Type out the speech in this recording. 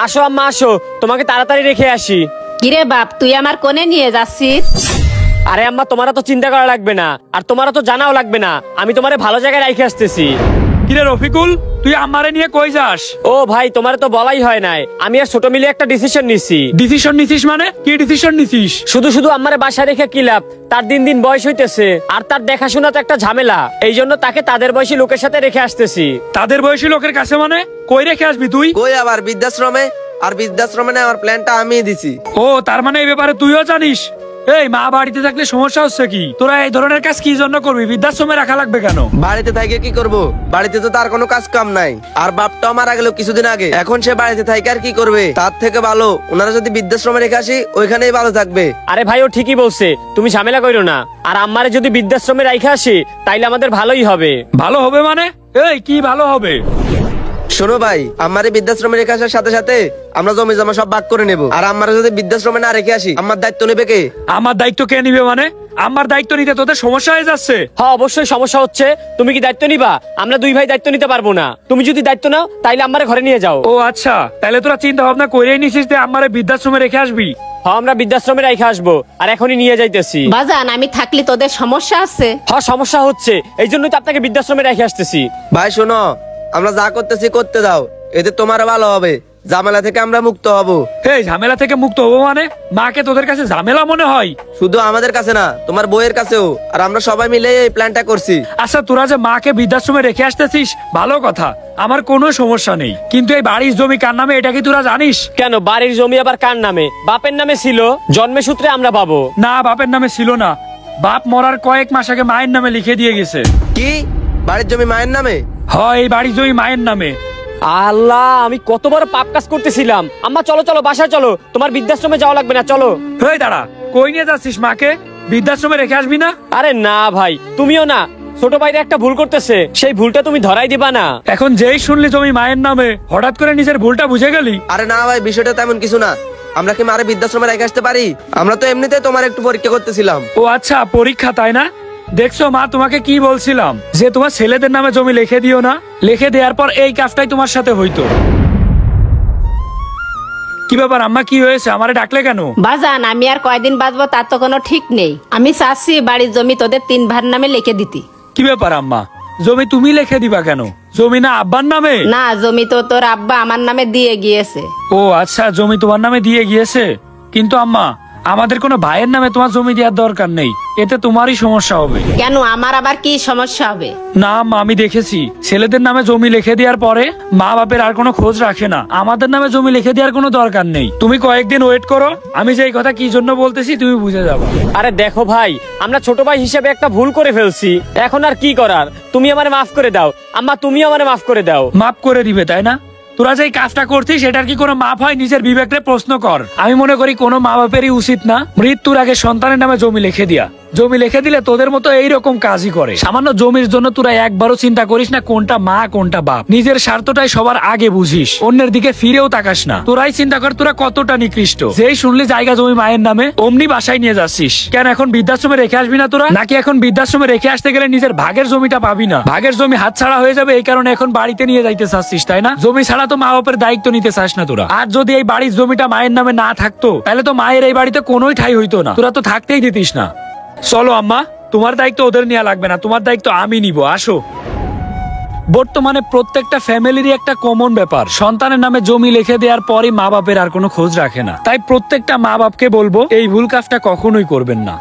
আসো আম্মা আসো, তোমাকে তাড়াতাড়ি রেখে আসি। কিরে বাপ, তুই আমার কোণে নিয়ে যাচ্ছিস? আরে আম্মা, তোমারও তো চিন্তা করা লাগবে না, আর তোমারও তো জানাও লাগবে না, আমি তোমারে ভালো জায়গায় রেখে আসতেছি। কিরে রফিকুল, তুই আমারে নিয়ে কই যাস? ও ভাই, তোমার তো বলাই হয় নাই, আমি আর ছোট মিলে একটা ডিসিশন নিছি। ডিসিশন নিছিস মানে? কি ডিসিশন নিছিস? শুধু শুধু আমারে বাসায় রেখে কি লাভ? তার দিন দিন বয়স হইতেছে, আর তার দেখাশোনা তো একটা ঝামেলা। এই জন্য তাকে তাদের বয়সী লোকের সাথে রেখে আসতেছি। তাদের বয়সী লোকের কাছে মানে? কই রেখে আসবি তুই? কই আবার বৃদ্ধাশ্রমে। আর বৃদ্ধাশ্রমে নেওয়ার প্ল্যানটা আমিই দিছি। ও, তার মানে এই ব্যাপারে তুইও জানিস? এই মা বাড়িতে থাকলে সমস্যা হচ্ছে কি? তোরা এই ধরনের কাজ কি জন্য করবি? বৃদ্ধাশ্রমে রাখা লাগবে কেন? বাড়িতে থাকে কি করব? বাড়িতে তো তার কোনো কাজ কাম নাই। আর বাপটাও মারা গেল কিছুদিন আগে, এখন সে বাড়িতে থাকে আর কি করবে? তার থেকে ভালো ওনারা যদি বৃদ্ধাশ্রমে রেখে আসি, ওইখানেই ভালো থাকবে। আরে ভাই, ও ঠিকই বলছে, তুমি ঝামেলা করো না। আর আমারে যদি বৃদ্ধাশ্রমে রাইখে আসি, তাইলে আমাদের ভালোই হবে। ভালো হবে মানে? এই কি ভালো হবে? শোনো ভাই, আমারে বৃদ্ধাশ্রমে রেখে আসার সাথে সাথে আমরা জমি জমা সব ভাগ করে নেব। আর আমারে যদি বৃদ্ধাশ্রমে না রেখে আসি, আমার দায়িত্ব নেবে কে? আমার দায়িত্ব কে নিবে মানে? আমার দায়িত্ব নিতে তোদের সমস্যা হয়ে যাচ্ছে? হ্যাঁ, অবশ্যই সমস্যা হচ্ছে। তুমি কি দায়িত্ব নিবা? আমরা দুই ভাই দায়িত্ব নিতে পারবো না। তুমি যদি দায়িত্ব নাও, তাইলে আমারে ঘরে নিয়ে যাও। ও আচ্ছা, তাহলে তোরা চিন্তা ভাবনা করেই নিছিস যে আমারে বৃদ্ধাশ্রমে রেখে আসবি? হ্যাঁ, আমরা বৃদ্ধাশ্রমে রেখে আসবো, আর এখনই নিয়ে যাইতেছি। বাজান, আমি থাকলে তোদের সমস্যা আছে? হ্যাঁ, সমস্যা হচ্ছে, এই জন্যই তো আপনাকে বৃদ্ধাশ্রমে রেখে আসতেছি। ভাই শোনো, আমরা যা করতেছি করতে দাও, এতে তোমারও ভালো হবে। ঝামেলা থেকে আমরা মুক্ত হব। এই ঝামেলা থেকে মুক্ত হবো মানে? মাকে তোদের কাছে ঝামেলা মনে হয়? শুধু আমাদের কাছে না, তোমার বইয়ের কাছেও। আর আমরা সবাই মিলে এই প্ল্যানটা করছি। আচ্ছা, তোরা যে মাকে বৃদ্ধাশ্রমে রেখে আসতেছিস ভালো কথা, আমার কোনো সমস্যা নেই, কিন্তু এই বাড়ির জমি কার নামে এটা কি তোরা জানিস? কেন, বাড়ির জমি আবার কার নামে? বাপের নামে ছিল, জন্মের সূত্রে আমরা পাবো। না, বাপের নামে ছিল না। বাপ মরার কয়েক মাস আগে মায়ের নামে লিখে দিয়ে গেছে। কি? বাড়ির জমি মায়ের নামে? হয়, এই বাড়ির জমি মায়ের নামে। আল্লাহ, আমি কত বড় পাপ কাজ করতেছিলাম। আম্মা চলো চলো, বাসায় চলো, তোমার বৃদ্ধাশ্রমে যাওয়া লাগবে না, চলো। এই দাঁড়া, কই নিয়ে যাচ্ছিস মাকে? বৃদ্ধাশ্রমে রেখে আসবি না? আরে না ভাই, তুমিও না, ছোট ভাইরা একটা ভুল করতেছে, সেই ভুলটা তুমি ধরাই দিবা না। এখন যেই শুনলি জমি মায়ের নামে, হঠাৎ করে নিজের ভুলটা বুঝে গেলি? আরে না ভাই, বিষয়টা তেমন কিছু না। আমরা কি মারে বৃদ্ধাশ্রমে রেখে আসতে পারি? আমরা তো এমনিতে তোমার একটু পরীক্ষা করতেছিলাম। ও আচ্ছা, পরীক্ষা তাই না? দেখছো মা, তোমাকে কি বলছিলাম যে তোমার ছেলেদের নামে জমি লিখে দিও না। লিখে দেওয়ার পর এই কাজটাই তোমার সাথে হইতো। কি ব্যাপার আম্মা, কি হয়েছে? আমারে ডাকলে কেন? বাজান, আমি আর কয়দিন বাঁচবো তার তো কোনো ঠিক নেই। আমি চাচ্ছি বাড়ির জমি তোদের 3 ভাইয়ের নামে লিখে দিতি। কি ব্যাপার আম্মা, জমি তুমি লিখে দিবা কেন? জমি না আব্বার নামে? না, জমি তো তোর আব্বা আমার নামে দিয়ে গিয়েছে। ও আচ্ছা, জমি তোমার নামে দিয়ে গিয়েছে। কিন্তু আম্মা, আমাদের কোনো ভাইয়ের নামে তোমার জমি দেওয়ার দরকার নেই, এতে তোমারই সমস্যা হবে। কেন, আমার আবার কি সমস্যা হবে? না আম্মা, আমি দেখেছি ছেলেদের নামে জমি লিখে দেওয়ার পরে মা বাপের আর কোনো খোঁজ রাখে না। আমাদের নামে জমি লিখে দেওয়ার কোনো দরকার নেই। তুমি কয়েকদিন ওয়েট করো, আমি যে এই কথা কি জন্য বলতেছি তুমি বুঝে যাবে। আরে দেখো ভাই, আমরা ছোট ভাই হিসেবে একটা ভুল করে ফেলছি, এখন আর কি করার? তুমি আমারে মাফ করে দাও আম্মা, তুমি আমারে মাফ করে দাও। মাফ করে দিবে তাই না? তোরা যে কাজটা করছিস সেটার কি কোনো মাপ হয়? নিজের বিবেককে প্রশ্ন কর। আমি মনে করি কোনো মা বাপেরই উচিত না মৃত্যুর আগে সন্তানের নামে জমি লিখে দিয়া। জমি লিখে দিলে তোদের মতো এইরকম কাজই করে। সামান্য জমির জন্য তোরা একবারও চিন্তা করিস না কোনটা মা কোনটা বাপ। নিজের স্বার্থটাই সবার আগে বুঝিস, অন্যের দিকে ফিরেও তাকাস না। তোরাই চিন্তা কর তোরা কতটা নিকৃষ্ট। যেই শুনলি জায়গা জমি মায়ের নামে, অমনি বাসায় নিয়ে যাচ্ছিস। কেন, এখন বৃদ্ধাশ্রমে রেখে আসবি না তোরা? নাকি এখন বৃদ্ধাশ্রমে রেখে আসতে গেলে নিজের ভাগের জমিটা পাবি না? ভাগের জমি হাতছাড়া হয়ে যাবে, এই কারণে এখন বাড়িতে নিয়ে যাইতে চাচ্ছিস তাই না? জমি ছাড়া তো মা বাপের দায়িত্ব নিতে চাস না তোরা। আর যদি এই বাড়ির জমিটা মায়ের নামে না থাকতো, তাহলে তো মায়ের এই বাড়িতে কোনোই ঠাঁই হইতো না, তোরা তো থাকতেই দিতিস না। চলো আম্মা, তোমার দায়িত্ব ওদের নেওয়া লাগবে না, তোমার দায়িত্ব আমি নিব। আসো। বর্তমানে প্রত্যেকটা ফ্যামিলিরই একটা কমন ব্যাপার, সন্তানের নামে জমি লিখে দেওয়ার পরই মা বাপের আর কোনো খোঁজ রাখে না। তাই প্রত্যেকটা মা বাপকে বলবো এই ভুল কাজটা কখনোই করবেন না।